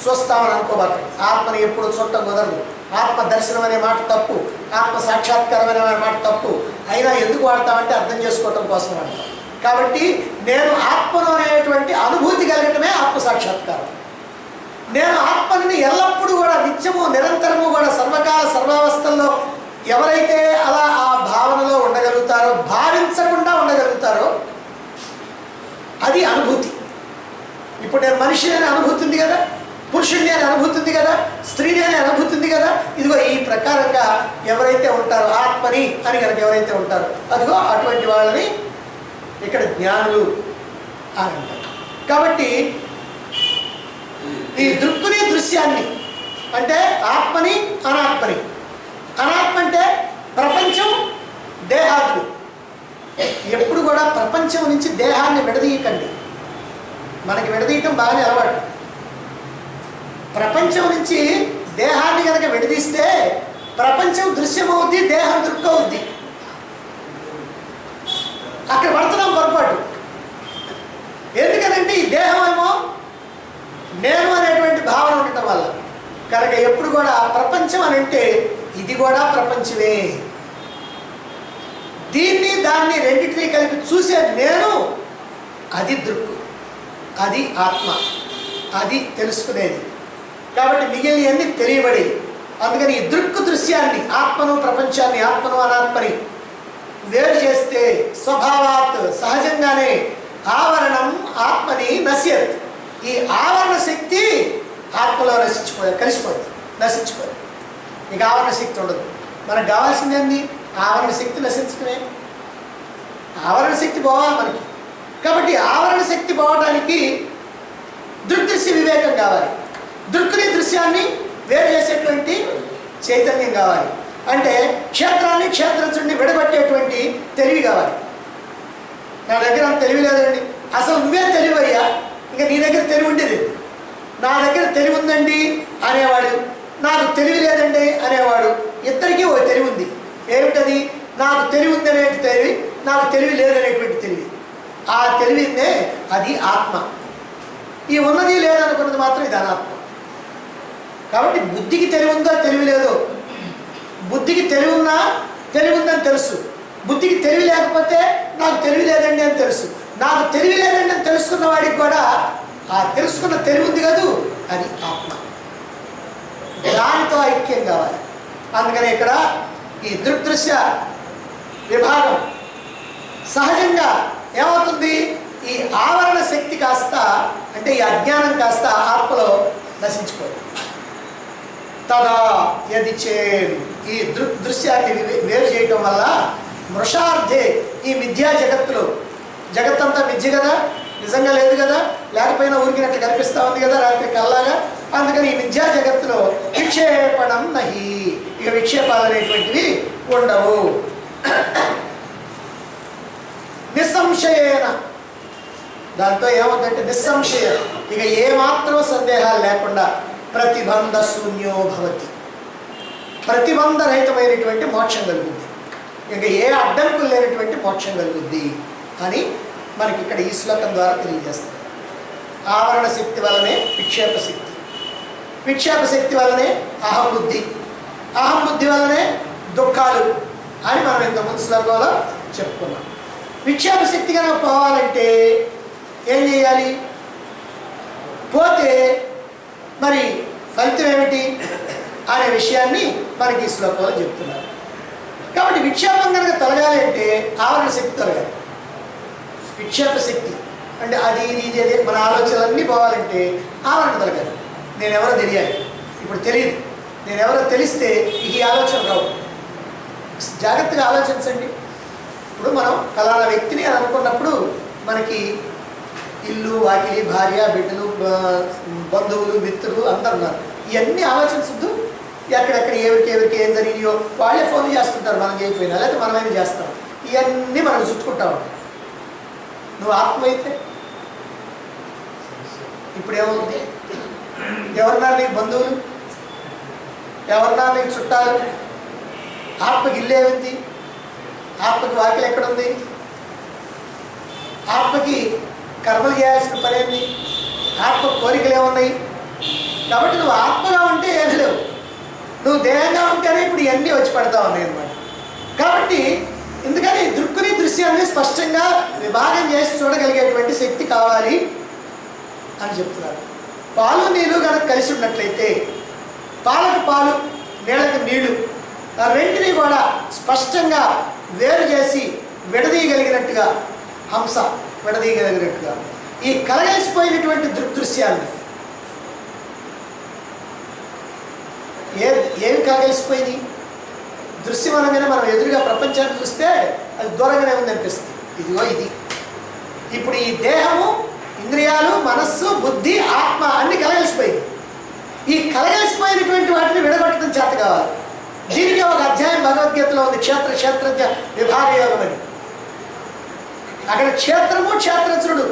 చూస్తామని అనుకోబాక. ఆత్మని ఎప్పుడు చూడటం కుదరదు. ఆత్మ దర్శనం అనే మాట తప్పు, ఆత్మ సాక్షాత్కారం అనే మాట తప్పు. అయినా ఎందుకు వాడతామంటే అర్థం చేసుకోవటం కోసం వాడతాం. కాబట్టి నేను ఆత్మను అనేటువంటి అనుభూతి కలగటమే ఆత్మ సాక్షాత్కారం. నేను ఆత్మని ఎల్లప్పుడూ కూడా నిత్యము నిరంతరము కూడా సర్వకాల సర్వావస్థల్లో ఎవరైతే అలా ఆ భావనలో ఉండగలుగుతారో, భావించకుండా ఉండగలుగుతారో అది అనుభూతి. ఇప్పుడు నేను మనిషిని అనే అనుభూతి ఉంది కదా, పురుషుడిని అనే అనుభూతి ఉంది కదా, స్త్రీని అనే అనుభూతి ఉంది కదా. ఇదిగో ఈ ప్రకారంగా ఎవరైతే ఉంటారో ఆత్మని అని కనుక ఎవరైతే ఉంటారో అదిగో అటువంటి వాళ్ళని ఇక్కడ జ్ఞానులు అని అంటారు. కాబట్టి ఈ దృక్కుని దృశ్యాన్ని అంటే ఆత్మని అనాత్మని. అనాత్మ అంటే ప్రపంచం, దేహాదులు. ఎప్పుడు కూడా ప్రపంచం నుంచి దేహాన్ని విడదీయకండి. మనకి విడదీయటం బాగానే అలవాటు. ప్రపంచం నుంచి దేహాన్ని కనుక విడదీస్తే ప్రపంచం దృశ్యమవుద్ది, దేహం దృక్కవుద్ది. అక్కడ పడుతున్నాం పొరపాటు. ఎందుకనంటే ఈ దేహం ఏమో నేను అనేటువంటి భావన ఉండటం వల్ల. కనుక ఎప్పుడు కూడా ప్రపంచం అని అంటే ఇది కూడా ప్రపంచమే. దీన్ని దాన్ని రెండింటినీ కలిపి చూసే నేను, అది దృక్కు, అది ఆత్మ, అది తెలుసుకునేది. కాబట్టి మిగిలినవన్నీ తెలియబడి, అందుకని ఈ దృక్కు దృశ్యాన్ని, ఆత్మను ప్రపంచాన్ని, ఆత్మను అనాత్మని వేరు చేస్తే స్వభావాత్ సహజంగానే ఆవరణం ఆత్మని నశ్యత్. ఈ ఆవరణ శక్తి ఆత్మలో కలిసిపోతుంది, నశించిపోతుంది. ఇక ఆవరణ శక్తి ఉండదు. మనకు కావాల్సింది ఏంది? ఆవరణ శక్తి నశించడమే. ఆవరణ శక్తి పోవాలి మనకి. కాబట్టి ఆవరణ శక్తి పోవడానికి దృగ్దృశ్య వివేకం కావాలి. దృక్కుని దృశ్యాన్ని వేరు చేసేటువంటి చైతన్యం కావాలి. అంటే క్షేత్రాన్ని క్షేత్రచుడిని విడగొట్టేటువంటి తెలివి కావాలి. నా దగ్గర అంత తెలివి లేదండి, అసలు నువ్వే తెలివయ్యా, ఇంకా నీ దగ్గర తెలివి ఉండేది. నా దగ్గర తెలివి ఉందండి అనేవాడు, నాకు తెలివి లేదండి అనేవాడు. ఇద్దరికీ ఓ తెలివి ఉంది. ఏమిటది? నాకు తెలివి ఉంది అనేటువంటి తెలివి, నాకు తెలివి లేదనేటువంటి తెలివి. ఆ తెలివినే అది ఆత్మ. ఈ ఉన్నది లేదనుకున్నది మాత్రం ఇది అనాత్మ. కాబట్టి బుద్ధికి తెలివి ఉందో తెలివి లేదో, బుద్ధికి తెలివి ఉన్నా తెలివి ఉందని తెలుసు, బుద్ధికి తెలివి లేకపోతే నాకు తెలివి లేదండి అని తెలుసు. నాకు తెలివి లేదండి అని తెలుసుకున్న వాడికి కూడా ఆ తెలుసుకున్న తెలివి ఉంది కదూ, అది ఆత్మ. దానితో ఐక్యం కావాలి. అందుకని ఇక్కడ ఈ దృగ్దృశ్య విభాగం సహజంగా ఏమవుతుంది? ఈ ఆవరణ శక్తి కాస్త, అంటే ఈ అజ్ఞానం కాస్త ఆత్మలో నశించిపోతుంది. తదా యది చేన్, ఈ దృశ్యాన్ని వేరు చేయటం వల్ల మృషార్థే, ఈ మిథ్యా జగత్తులో, జగత్తంతా మిథ్య కదా, నిజంగా లేదు కదా, లేకపోయినా ఊరికినట్లు కనిపిస్తూ ఉంది కదా రాత్రి కల్లాగా. అందుకని ఈ మిథ్యా జగత్తులో విక్షేపణం నహి, ఇక విక్షేపాలు అనేటువంటివి ఉండవు. నిస్సంశయేన, దాంతో ఏమవుతుందంటే నిస్సంశయం, ఇక ఏమాత్రం సందేహాలు లేకుండా ప్రతిబంధ శూన్యో భవతి, ప్రతిబంధరహితమైనటువంటి మోక్షం కలుగుద్ది. ఇంకా ఏ అడ్డంకులు లేనటువంటి మోక్షం కలుగుద్ది అని మనకి ఇక్కడ ఈ శ్లోకం ద్వారా తెలియజేస్తుంది. ఆవరణ శక్తి వల్లనే విక్షేప శక్తి, విక్షేప శక్తి వల్లనే అహంబుద్ధి, అహంబుద్ధి వల్లనే దుఃఖాలు అని మనం ఇంతకుముందు శ్లోకంలో చెప్పుకున్నాం. విక్షేప శక్తి కనుక పోవాలంటే ఏం చేయాలి? పోతే మరి ఫలితం ఏమిటి అనే విషయాన్ని మనకి ఈ శ్లోకంలో చెప్తున్నారు. కాబట్టి విక్షేపం కనుక తొలగాలి అంటే ఆవరణ శక్తి తొలగాలి. విక్షేప శక్తి అంటే అది ఇది అదే మన ఆలోచనలన్నీ పోవాలంటే ఆవరణ తొలగాలి. నేనెవరో తెలియాలి. ఇప్పుడు తెలియదు. నేనెవరో తెలిస్తే ఈ ఆలోచన రావు. జాగ్రత్తగా ఆలోచించండి. ఇప్పుడు మనం ఫలానా వ్యక్తిని అని అనుకున్నప్పుడు మనకి ఇల్లు, వాకిలి, భార్య, బిడ్డలు, బంధువులు, మిత్రులు అందరు ఉన్నారు. ఇవన్నీ ఆలోచించద్దు. ఎక్కడెక్కడ ఎవరికి ఏం జరిగినాయో వాళ్ళే ఫోన్లు చేస్తుంటారు, మనం చేయకపోయినా, లేకపోతే మనమైనా చేస్తాం. ఇవన్నీ మనం చుట్టుకుంటా ఉంటాం. నువ్వు ఆత్మ అయితే ఇప్పుడు ఏమవుతుంది? ఎవరున్నారు నీకు బంధువులు? ఎవరున్నారు నీకు చుట్టాలు? ఆత్మకి ఇల్లు ఏమింది? ఆత్మకి వాకిలు ఎక్కడుంది? ఆత్మకి కర్మలు చేయాల్సిన పని ఏంది? ఆత్మ కోరికలు ఏమున్నాయి? కాబట్టి నువ్వు ఆత్మగా ఉంటే ఏమి లేవు. నువ్వు దేహంగా ఉంటేనే ఇప్పుడు ఇవన్నీ వచ్చి పడతా ఉన్నాయి అన్నమాట. కాబట్టి ఎందుకని దృక్కుని దృశ్యాన్ని స్పష్టంగా విభాగం చేసి చూడగలిగేటువంటి శక్తి కావాలి అని చెప్తున్నారు. పాలు నీళ్ళు కనుక కలిసి ఉన్నట్లయితే, పాలకు పాలు, నీళ్ళకి నీళ్లు, ఆ రెంటిని కూడా స్పష్టంగా వేరు చేసి విడదీయగలిగినట్టుగా, హంస విడదీయగలిగినట్టుగా ఈ కలగలిసిపోయినటువంటి దృగ్దృశ్యాన్ని ఏమి కలగలిసిపోయింది? దృశ్యం అనగానే మనం ఎదురుగా ప్రపంచాన్ని చూస్తే అది దూరంగానే ఉందనిపిస్తుంది. ఇదిగో ఇది. ఇప్పుడు ఈ దేహము, ఇంద్రియాలు, మనస్సు, బుద్ధి, ఆత్మ అన్ని కలగలిసిపోయింది. ఈ కలగలిసిపోయినటువంటి వాటిని విడగొట్టడం చేత కావాలి. దీనికి ఒక అధ్యాయం భగవద్గీతలో ఉంది, క్షేత్రజ్ఞ విభాగ యోగం అని. అక్కడ క్షేత్రము, క్షేత్రజ్ఞుడు.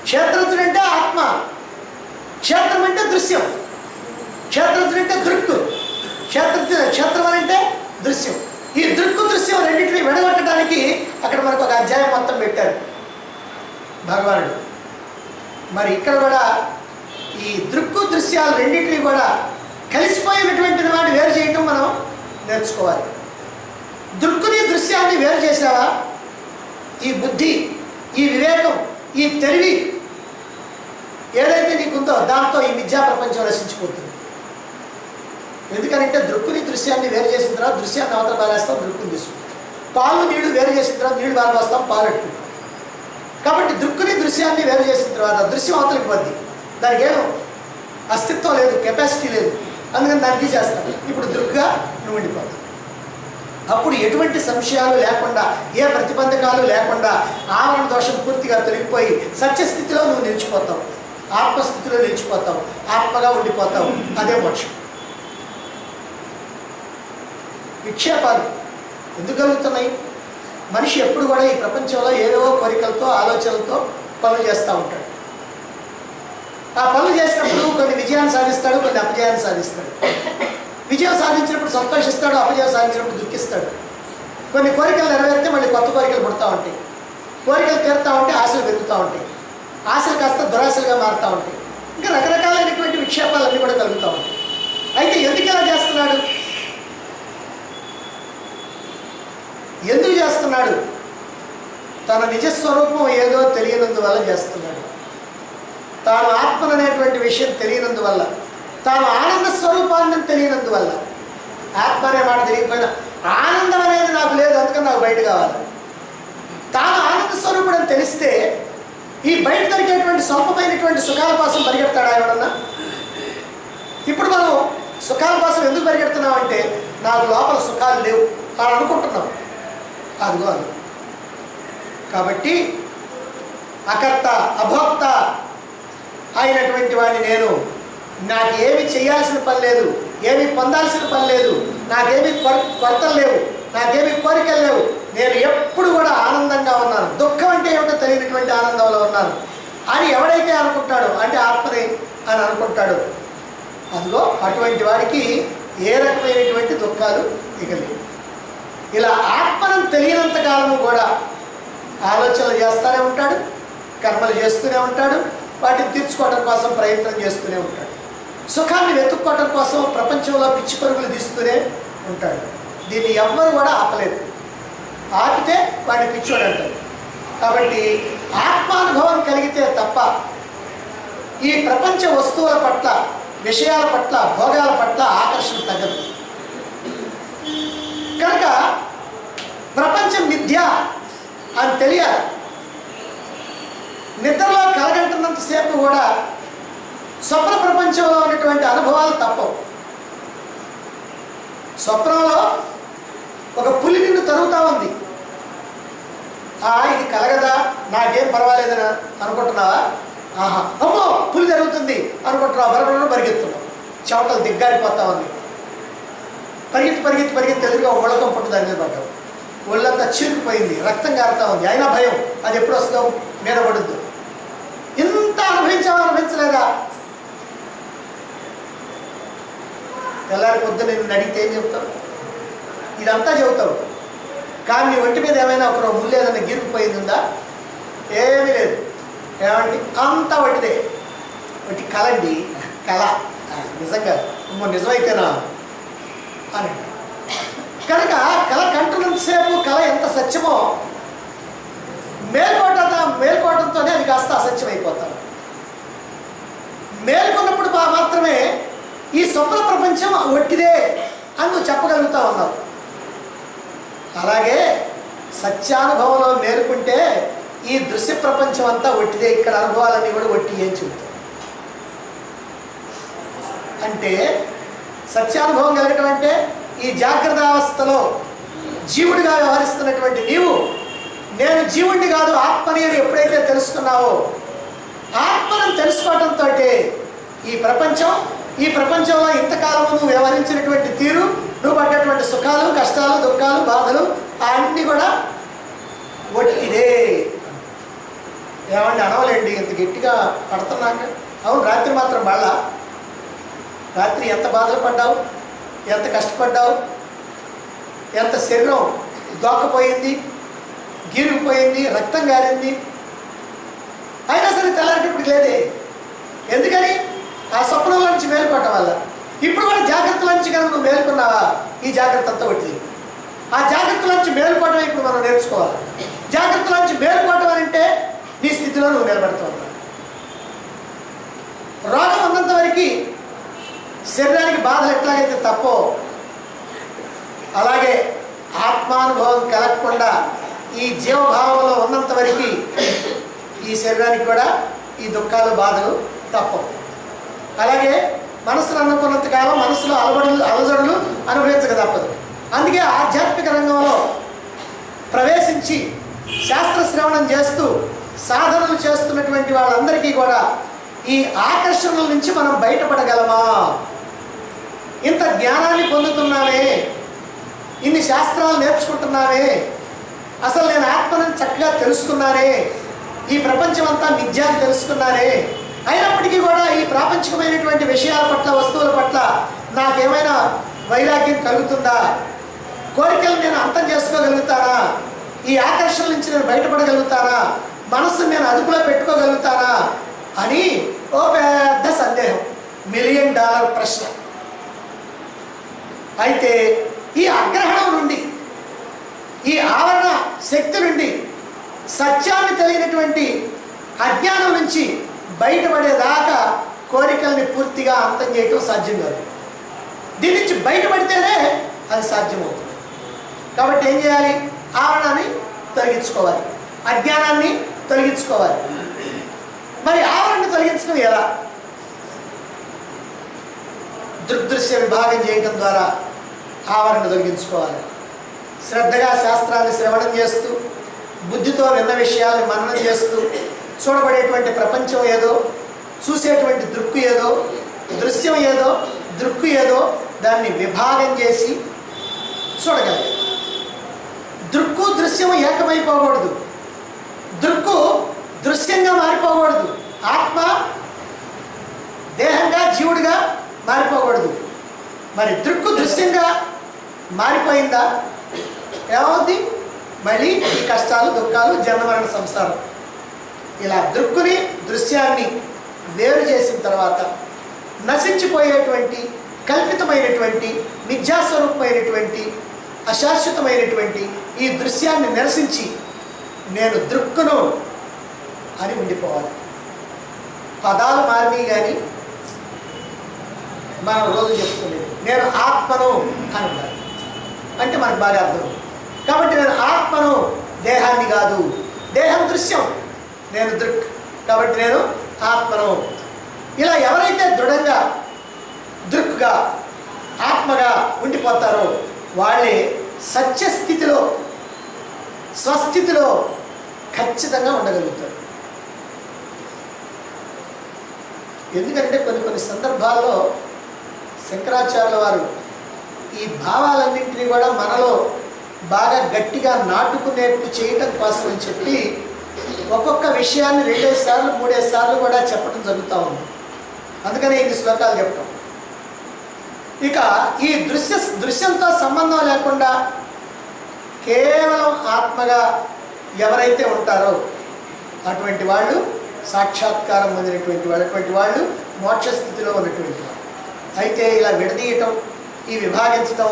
క్షేత్రజ్ఞుడు అంటే ఆత్మ, క్షేత్రం అంటే దృశ్యం. క్షేత్రజ్ఞుడు అంటే దృక్కు, క్షేత్రం అంటే దృశ్యం. ఈ దృక్కు దృశ్యం రెండింటిని విడగొట్టడానికి అక్కడ మనకు ఒక అధ్యాయం మొత్తం పెట్టారు భగవానుడు. మరి ఇక్కడ కూడా ఈ దృక్కు దృశ్యాలు రెండింటినీ కూడా కలిసిపోయినటువంటి వాటిని వేరు చేయటం మనం నేర్చుకోవాలి. దృక్కుని దృశ్యాన్ని వేరు చేసావా, ఈ బుద్ధి, ఈ వివేకం, ఈ తెలివి ఏదైతే నీకుందో దాంతో ఈ విద్యా ప్రపంచం రచించిపోతుంది. ఎందుకంటే దృక్కుని దృశ్యాన్ని వేరు చేసిన తర్వాత దృశ్యాన్ని అవతల పారేస్తాం, దృక్కుని తీసుకుంటాం. పాలు నీళ్లు వేరు చేసిన తర్వాత నీళ్లు పారబోస్తాం, పాలు పెట్టుకుంటాం. కాబట్టి దృక్కుని దృశ్యాన్ని వేరు చేసిన తర్వాత దృశ్యం అవతలకి పోద్ది. దానికి ఏమో అస్తిత్వం లేదు, కెపాసిటీ లేదు. అందుకని దాన్ని తీసేస్తాం. ఇప్పుడు దృక్కుగా నువ్వు ఉండిపోతావు. అప్పుడు ఎటువంటి సంశయాలు లేకుండా, ఏ ప్రతిబంధకాలు లేకుండా ఆవరణ దోషం పూర్తిగా తొలగిపోయి సత్యస్థితిలో నువ్వు నిలిచిపోతావు, ఆత్మస్థితిలో నిలిచిపోతావు, ఆత్మగా ఉండిపోతావు. అదే మోక్షం. విక్షేపాలు ఎందుకు కలుగుతున్నాయి? మనిషి ఎప్పుడు కూడా ఈ ప్రపంచంలో ఏవేవో కోరికలతో, ఆలోచనలతో పనులు చేస్తూ ఉంటాడు. ఆ పనులు చేసినప్పుడు కొన్ని విజయాన్ని సాధిస్తాడు, కొన్ని అపజయాన్ని సాధిస్తాడు. విజయం సాధించినప్పుడు సంతోషిస్తాడు, అపజయం సాధించినప్పుడు దుఃఖిస్తాడు. కొన్ని కోరికలు నెరవేరితే మళ్ళీ కొత్త కోరికలు పుడతా ఉంటాయి. కోరికలు తీరుతూ ఉంటే ఆశలు పెరుగుతూ ఉంటాయి. ఆశలు కాస్త దురాశలుగా మారుతూ ఉంటాయి. ఇంకా రకరకాలైనటువంటి విక్షేపాలన్నీ కూడా కలుగుతూ ఉంటాయి. అయితే ఎందుకు ఇలా చేస్తున్నాడు? ఎందుకు చేస్తున్నాడు? తన నిజస్వరూపం ఏదో తెలియనందువల్ల చేస్తున్నాడు. తాను ఆత్మననేటువంటి విషయం తెలియనందువల్ల, తాను ఆనంద స్వరూపాన్ని తెలియనందువల్ల. ఆత్మ అనే మాట తెలియకపోయినా ఆనందం అనేది నాకు లేదు, అందుకని నాకు బయట కావాలి. తాను ఆనంద స్వరూపుడు అని తెలిస్తే ఈ బయట దొరికేటువంటి స్వల్పమైనటువంటి సుఖాల కోసం పరిగెడతాడా ఎవడన్నా? ఇప్పుడు మనం సుఖాల కోసం ఎందుకు పరిగెడుతున్నాం అంటే నాకు లోపల సుఖాలు లేవు అని అనుకుంటున్నాం. అదిగో అది. కాబట్టి అకర్త, అభోక్త అయినటువంటి వాడిని నేను, నాకు ఏమి చేయాల్సిన పని లేదు, ఏమి పొందాల్సిన పని లేదు, నాకేమి కొరతలు లేవు, నాకేమి కోరికలు లేవు, నేను ఎప్పుడు కూడా ఆనందంగా ఉన్నాను, దుఃఖం అంటే ఏమిటో తెలియనటువంటి ఆనందంలో ఉన్నాను అని ఎవడైతే అనుకుంటాడో, అంటే ఆత్మని అని అనుకుంటాడో, అదిగో అటువంటి వాడికి ఏ రకమైనటువంటి దుఃఖాలు ఇక లేవు. ఇలా ఆత్మను తెలియనంత కాలము కూడా ఆలోచనలు చేస్తూనే ఉంటాడు, కర్మలు చేస్తూనే ఉంటాడు, వాటిని తీర్చుకోవడం కోసం ప్రయత్నం చేస్తూనే ఉంటాడు, సుఖాన్ని వెతుక్కోవడం కోసం ప్రపంచంలో పిచ్చి పరుగులు తీస్తూనే ఉంటాడు. దీన్ని ఎవ్వరు కూడా ఆపలేదు. ఆపితే వాడిని పిచ్చోడు అంటారు. కాబట్టి ఆత్మానుభవం కలిగితే తప్ప ఈ ప్రపంచ వస్తువుల పట్ల, విషయాల పట్ల, భోగాల పట్ల ఆకర్షణ తగ్గదు. కనుక ప్రపంచం మిథ్య అని తెలియాలి. నిద్రలో కలగంటున్నంతసేపు కూడా స్వప్న ప్రపంచంలో ఉన్నటువంటి అనుభవాలు తప్పవు. స్వప్నంలో ఒక పులి నిన్ను తరుగుతూ ఉంది. ఇది కలగదా, నాకేం పర్వాలేదని అనుకుంటున్నావా? అమ్మో పులి జరుగుతుంది అనుకుంటున్నావు, బరబర పరిగెత్తున్నావు, చెమటలు దిగ్గారిపోతా ఉంది. పరిగెత్తి పరిగెత్తి పరిగెత్తి ఎదురుగా ఒళ్ళకం పుట్టు దాని మీద పడ్డావు. ఒళ్ళంతా చీరుకుపోయింది, రక్తం కారుతా ఉంది. అయినా భయం, అది ఎప్పుడు వస్తుందో మీద పడుద్దు. ఇంత అనుభవించావా, అనుభవించలేదా? తెల్లారి పొద్దు నేను అడిగితే ఏం చెప్తావు? ఇదంతా చెబుతావు. కానీ నీ ఒంటి మీద ఏమైనా ఒక ముళ్ళు ఏదైనా గిరిగిపోయిందా? ఏమీ లేదు. ఏమండి, అంతా వట్టిదే. వట్టి కలండి, కళ. నిజంగా నిజమైతేనా అని. కనుక కళ కంటున్నంతసేపు కళ ఎంత సత్యమో మేల్కోవడంతోనే అది కాస్త అసత్యం అయిపోతాం. మేల్కొన్నప్పుడు మాత్రమే ఈ స్వప్న ప్రపంచం ఒట్టిదే అని నువ్వు చెప్పగలుగుతా ఉన్నావు. అలాగే సత్యానుభవంలో మేలుకుంటే ఈ దృశ్య ప్రపంచం అంతా ఒట్టిదే, ఇక్కడ అనుభవాలన్నీ కూడా ఒట్టి అని చెబుతావు. అంటే సత్యానుభవం కలగటం అంటే ఈ జాగ్రత్త అవస్థలో జీవుడిగా వ్యవహరిస్తున్నటువంటి నీవు నేను జీవుడిని కాదు ఆత్మని అని ఎప్పుడైతే తెలుసుకున్నావో, ఆత్మను తెలుసుకోవడంతో ఈ ప్రపంచంలో ఇంతకాలము నువ్వు వ్యవహరించినటువంటి తీరు, నువ్వు పడ్డటువంటి సుఖాలు, కష్టాలు, దుఃఖాలు, బాధలు అన్నీ కూడా ఒట్టిదే. ఏమండి అనవలేండి, ఇంత గట్టిగా పడుతున్నాక. అవును, రాత్రి మాత్రం మళ్ళా రాత్రి ఎంత బాధలు పడ్డావు, ఎంత కష్టపడ్డావు, ఎంత శరీరం దొక్కపోయింది, గీరుకుపోయింది, రక్తం గారింది. అయినా సరే తెల్లారిటప్పుడు లేదే. ఎందుకని? ఆ స్వప్నంలో నుంచి మేలుకోవటం వల్ల. ఇప్పుడు కూడా జాగ్రత్తల నుంచి కనుక నువ్వు మేలుకున్నావా, ఈ జాగ్రత్త అంతా వచ్చింది. ఆ జాగ్రత్తల నుంచి మేలుకోవటం ఇప్పుడు మనం నేర్చుకోవాలి. జాగ్రత్తల నుంచి మేలుకోవటం అంటే నీ స్థితిలో నువ్వు నిలబడుతున్నావు. రోగం ఉన్నంత వరకు శరీరానికి బాధలు ఎట్లాగైతే తప్పో, అలాగే ఆత్మానుభవం కలగకుండా ఈ జీవభావంలో ఉన్నంత వరకు ఈ శరీరానికి కూడా ఈ దుఃఖాలు, బాధలు తప్పవు. అలాగే మనసును అనుకున్నంత కాలం మనసులో అలజడులు అనుభవించక తప్పదు. అందుకే ఆధ్యాత్మిక రంగంలో ప్రవేశించి శాస్త్ర శ్రవణం చేస్తూ సాధనలు చేస్తున్నటువంటి వాళ్ళందరికీ కూడా ఈ ఆకర్షణల నుంచి మనం బయటపడగలమా? ఇంత జ్ఞానాన్ని పొందుతున్నామే, ఇన్ని శాస్త్రాలు నేర్చుకుంటున్నామే, అసలు నేను ఆత్మని చక్కగా తెలుసుకున్నానే, ఈ ప్రపంచం అంతా మిథ్య అని తెలుసుకున్నానే, అయినప్పటికీ కూడా ఈ ప్రాపంచికమైనటువంటి విషయాల పట్ల, వస్తువుల పట్ల నాకేమైనా వైరాగ్యం కలుగుతుందా? కోరికలు నేను అంతం చేసుకోగలుగుతానా? ఈ ఆకర్షణ నుంచి నేను బయటపడగలుగుతానా? మనస్సును నేను అదుపులో పెట్టుకోగలుగుతానా అని ఓ పెద్ద సందేహం, $1 మిలియన్ ప్రశ్న. అయితే ఈ అగ్రహణం నుండి, ఈ ఆవరణ శక్తి నుండి, సత్యాన్ని తెలియనటువంటి అజ్ఞానం నుంచి బయటపడేదాకా కోరికల్ని పూర్తిగా అంతం చేయటం సాధ్యం కాదు. దీని నుంచి బయటపడితేనే అది సాధ్యమవుతుంది. కాబట్టి ఏం చేయాలి? ఆవరణాన్ని తొలగించుకోవాలి, అజ్ఞానాన్ని తొలగించుకోవాలి. మరి ఆవరణని తొలగించడం ఎలా? దృగ్దృశ్య విభాగం చేయటం ద్వారా ఆవరణ తొలగించుకోవాలి. శ్రద్ధగా శాస్త్రాన్ని శ్రవణం చేస్తూ, బుద్ధితో విన్న విషయాన్ని మననం చేస్తూ, చూడబడేటువంటి ప్రపంచం ఏదో, చూసేటువంటి దృక్కు ఏదో, దృశ్యం ఏదో, దృక్కు ఏదో దాన్ని విభాగం చేసి చూడగలగాలి. దృక్కు దృశ్యము ఏకమైపోకూడదు, దృక్కు దృశ్యంగా మారిపోకూడదు, ఆత్మ దేహంగా జీవుడిగా మారిపోకూడదు. మరి దృక్కు దృశ్యంగా మారిపోయిందా ఏమవుద్ది? మళ్ళీ ఈ కష్టాలు, దుఃఖాలు, జన్మమరణ సంసారం. ఇలా దృక్కుని, దృశ్యాన్ని వేరు చేసిన తర్వాత నశించిపోయేటువంటి, కల్పితమైనటువంటి, మిథ్యాస్వరూపమైనటువంటి, అశాశ్వతమైనటువంటి ఈ దృశ్యాన్ని నిరసించి నేను దృక్కును అని ఉండిపోవాలి. పదాలు మారినాయి కానీ మనం రోజు చెప్పుకునేది నేను ఆత్మను అని ఉండాలి. అంటే మనకు బాగా అర్థం. కాబట్టి నేను ఆత్మను, దేహాన్ని కాదు. దేహం దృశ్యం, నేను దృక్. కాబట్టి నేను ఆత్మను. ఇలా ఎవరైతే దృఢంగా దృక్గా ఆత్మగా ఉండిపోతారో వాళ్ళే సత్యస్థితిలో స్వస్థితిలో ఖచ్చితంగా ఉండగలుగుతారు. ఎందుకంటే కొన్ని సందర్భాల్లో శంకరాచార్యుల వారు ఈ భావాలన్నింటినీ కూడా మనలో బాగా గట్టిగా నాటుకునేట్టు చేయటం కోసం అని చెప్పి ఒక్కొక్క విషయాన్ని 2 సార్లు 3 సార్లు కూడా చెప్పడం జరుగుతూ ఉంది. అందుకనే ఇన్ని శ్లోకాలు చెప్పటం. ఇక ఈ దృశ్యంతో సంబంధం లేకుండా కేవలం ఆత్మగా ఎవరైతే ఉంటారో అటువంటి వాళ్ళు సాక్షాత్కారం పొందినటువంటి వాళ్ళు, అటువంటి వాళ్ళు మోక్షస్థితిలో ఉన్నటువంటి వాళ్ళు. అయితే ఇలా విడదీయటం, ఈ విభాగించటం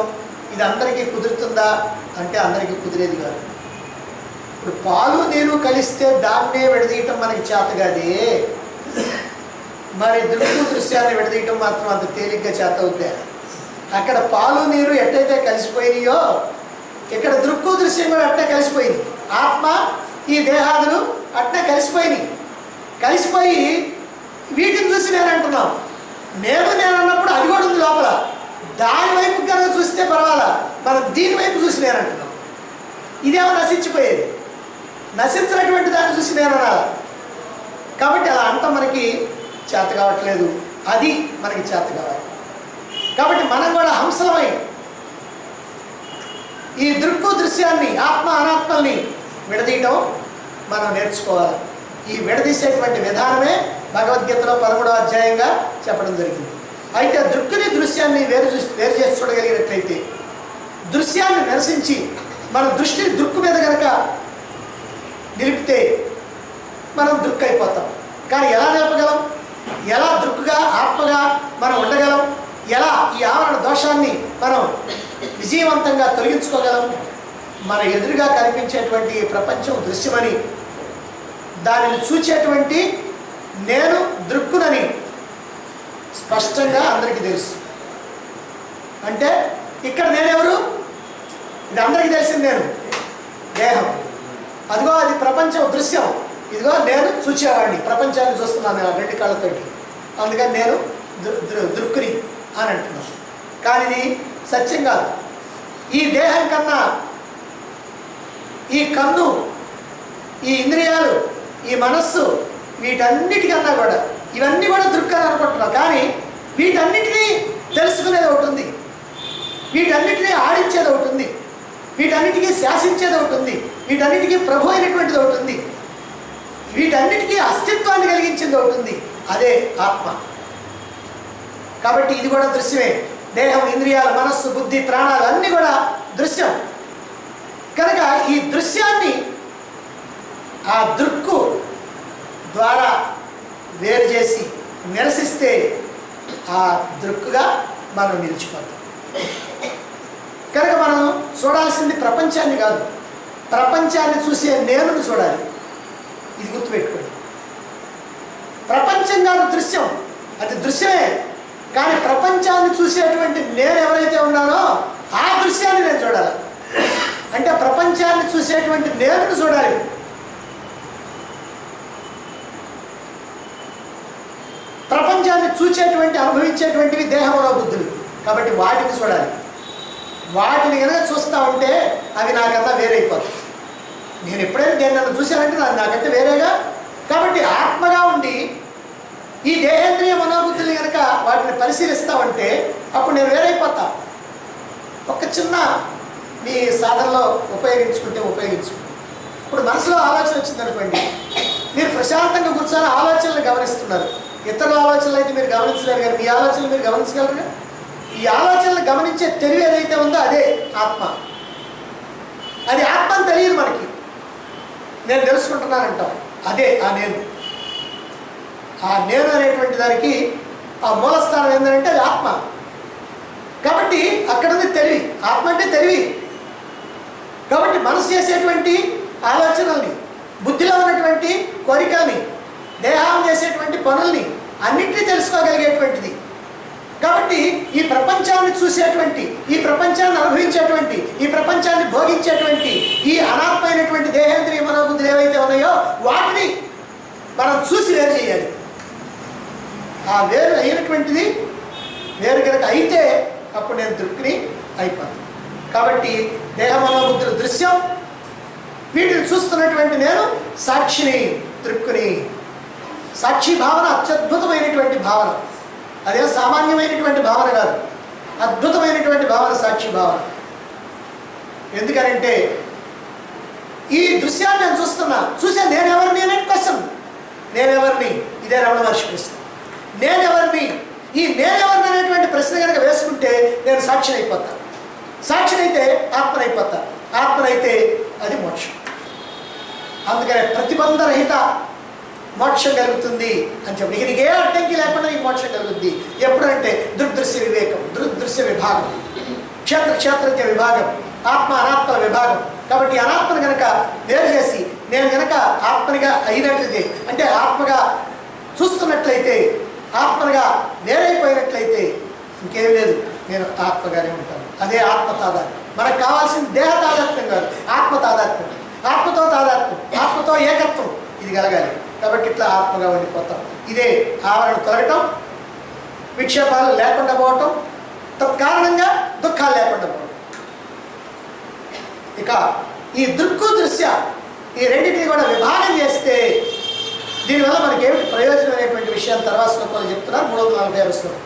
ఇది అందరికీ కుదురుతుందా అంటే అందరికీ కుదిరేది కాదు. ఇప్పుడు పాలు నీరు కలిస్తే దాన్నే విడదీయటం మనకి చేతగాదే, మరి దృశ్యాన్ని విడదీయటం మాత్రం అంత తేలిగ్గా చేత అవుతాయి. అక్కడ పాలు నీరు ఎట్టయితే కలిసిపోయినాయో ఇక్కడ దృశ్యం కూడా అట్టే కలిసిపోయింది. ఆత్మ ఈ దేహాదులు అట్టే కలిసిపోయి వీటిని చూసి నేను అంటున్నాం. నేను అన్నప్పుడు అది కూడా ఉంది లోపల. దాని వైపు కనుక చూస్తే పర్వాలా, మనం దీని వైపు చూసి నేను అంటున్నాం. ఇదేమో నశించిపోయేది, నశించినటువంటి దాన్ని చూసి నేను అనాలి. కాబట్టి అలా అంటాం మనకి చేత కావట్లేదు, అది మనకి చేత కావాలి. కాబట్టి మనం కూడా హంసలమై ఈ దృశ్యాన్ని ఆత్మ అనాత్మల్ని విడదీయటం మనం నేర్చుకోవాలి. ఈ విడదీసేటువంటి విధానమే భగవద్గీతలో 13వ అధ్యాయంగా చెప్పడం జరిగింది. అయితే దృశ్యాన్ని వేరు చేసి చూడగలిగినట్లయితే, దృశ్యాన్ని నిరసించి మన దృష్టి దృక్కు మీద కనుక నిలిపితే మనం దృక్ అయిపోతాం. కానీ ఎలా నిలపగలం? ఎలా దృక్కుగా ఆత్మగా మనం ఉండగలం? ఎలా ఈ ఆవరణ దోషాన్ని మనం విజయవంతంగా తొలగించుకోగలం? మన ఎదురుగా కనిపించేటువంటి ప్రపంచం దృశ్యమని, దానిని చూచేటువంటి నేను దృక్కునని స్పష్టంగా అందరికీ తెలుసు. అంటే ఇక్కడ నేనెవరు? ఇది అందరికీ తెలిసింది, నేను దేహం. అదిగో అది ప్రపంచం దృశ్యం, ఇదిగో నేను చూచేవాడిని, ప్రపంచాన్ని చూస్తున్నాను 2 కళ్ళతోటి, అందుకని నేను దృక్కుని అని అంటున్నాను. కానీ ఇది సత్యం కాదు. ఈ దేహం కన్నా ఈ కన్ను, ఈ ఇంద్రియాలు, ఈ మనస్సు, వీటన్నిటికన్నా కూడా ఇవన్నీ కూడా దృక్కని అనుకుంటున్నాం. కానీ వీటన్నిటినీ తెలుసుకునేది ఒకటి ఉంది, వీటన్నిటినీ ఆడించేది ఒకటి ఉంది, వీటన్నిటికీ శాసించేది ఒకటి ఉంది, వీటన్నిటికీ ప్రభు అయినటువంటిది ఒకటి ఉంది, వీటన్నిటికీ అస్తిత్వాన్ని కలిగించింది ఒకటి ఉంది, అదే ఆత్మ. కాబట్టి ఇది కూడా దృశ్యమే. దేహం, ఇంద్రియాలు, మనస్సు, బుద్ధి, ప్రాణాలు అన్నీ కూడా దృశ్యం. కనుక ఈ దృశ్యాన్ని ఆ దృక్కు ద్వారా వేరు చేసి నిరసిస్తే ఆ దృక్కుగా మనం నిలిచిపోతాం. కనుక మనం చూడాల్సింది ప్రపంచాన్ని కాదు, ప్రపంచాన్ని చూసే నేనుని చూడాలి. ఇది గుర్తుపెట్టుకోండి. ప్రపంచం కాదు దృశ్యం, అది దృశ్యమే. కానీ ప్రపంచాన్ని చూసేటువంటి నేను ఎవరైతే ఉన్నానో ఆ దృశ్యాన్ని నేను చూడాలి. అంటే ప్రపంచాన్ని చూసేటువంటి నేనుని చూడాలి. ప్రపంచాన్ని చూచేటువంటి అనుభవించేటువంటివి దేహంలో బుద్ధులు. కాబట్టి వాటిని చూడాలి. వాటిని కనుక చూస్తూ ఉంటే అవి నాకన్నా వేరైపోతాయి. నేను ఎప్పుడైనా నేను నన్ను చూశానంటే నాకంటే వేరేగా. కాబట్టి ఆత్మగా ఉండి ఈ దేహేంద్రియ మనోబుద్ధులు కనుక వాటిని పరిశీలిస్తూ ఉంటే అప్పుడు నేను వేరైపోతా. ఒక చిన్న మీ సాధనలో ఉపయోగించుకుంటే ఇప్పుడు మనసులో ఆలోచన వచ్చిందనుకోండి, మీరు ప్రశాంతంగా కూర్చొని ఆలోచనలు గమనిస్తున్నారు. ఇతరుల ఆలోచనలు అయితే మీరు గమనించలేరు, కానీ మీ ఆలోచనలు మీరు గమనించగలరుగా. ఈ ఆలోచనలు గమనించే తెలివి ఏదైతే ఉందో అదే ఆత్మ. అది ఆత్మ అని తెలియదు మనకి, నేను తెలుసుకుంటున్నానంటాం. అదే ఆ నేను. ఆ నేను అనేటువంటి దానికి ఆ మూలస్థానం ఏంటంటే అది ఆత్మ. కాబట్టి అక్కడ ఉంది తెలివి. ఆత్మ అంటే తెలివి. కాబట్టి మనసు చేసేటువంటి ఆలోచనల్ని, బుద్ధిలో ఉన్నటువంటి కోరికల్ని, దేహం చేసేటువంటి పనుల్ని అన్నింటినీ తెలుసుకోగలిగేటువంటిది. కాబట్టి ఈ ప్రపంచాన్ని చూసేటువంటి, ఈ ప్రపంచాన్ని అనుభవించేటువంటి, ఈ ప్రపంచాన్ని భోగించేటువంటి ఈ అనాత్మైనటువంటి దేహేంద్రియ మనోబుద్ధులు ఏవైతే ఉన్నాయో వాటిని మనం చూసి వేరు చేయాలి. ఆ వేరు అయినటువంటిది వేరు కనుక అయితే అప్పుడు నేను దృక్ని అయిపోతాను. కాబట్టి దేహ మనోబుద్ధుల దృశ్యం, వీటిని చూస్తున్నటువంటి నేను సాక్షిని, దృక్కుని. సాక్షి భావన అత్యద్భుతమైనటువంటి భావన, అదే సామాన్యమైనటువంటి భావన కాదు, అద్భుతమైనటువంటి భావన సాక్షి భావన. ఎందుకనంటే ఈ దృశ్యాన్ని నేను చూసే నేనెవరిని అనే క్వశ్చన్, నేనెవరిని, ఇదే రమణ మహర్షి ప్రశ్న. నేనెవరిని, ఈ నేనెవరిని అనేటువంటి ప్రశ్న కనుక వేసుకుంటే నేను సాక్షిని అయిపోతాను. సాక్షినైతే ఆత్మనైపోతా, ఆత్మనైతే అది మోక్షం. అందుకనే ప్రతిబంధరహిత మోక్షం కలుగుతుంది అని చెప్పి, నీకు ఏ అడ్డంకి లేకుండా నీకు మోక్షం కలుగుద్ది. ఎప్పుడంటే దృగ్దృశ్య వివేకం, దృగ్దృశ్య విభాగం, క్షేత్రజ్ఞ విభాగం, ఆత్మ అనాత్మల విభాగం. కాబట్టి అనాత్మను కనుక వేరు చేసి నేను కనుక ఆత్మనిగా అయినట్లయితే, అంటే ఆత్మగా చూస్తున్నట్లయితే, ఆత్మగా వేరైపోయినట్లయితే ఇంకేం లేదు, నేను ఆత్మగానే ఉంటాను. అదే ఆత్మ తాదాత్మ్యం. మనకు కావాల్సిన దేహ తాదాత్మ్యం కాదు, ఆత్మ తాదాత్మ్యం. ఆత్మతో తాదాత్మ్యం, ఆత్మతో ఏకత్వం ఇది కలగాలి. కాబట్టి ఇట్లా ఆత్మగా ఉండిపోతాం. ఇదే ఆవరణ తొలగటం, విక్షేపాలు లేకుండా పోవటం, తత్కారణంగా దుఃఖాలు లేకుండా పోవటం. ఇక ఈ దృక్కు దృశ్య ఈ రెండింటిని కూడా విభాగం చేస్తే దీనివల్ల మనకి ఏమిటి ప్రయోజనం అనేటువంటి విషయాన్ని తర్వాత శ్లోకంలో చెప్తున్నారు. 346 శ్లోకం.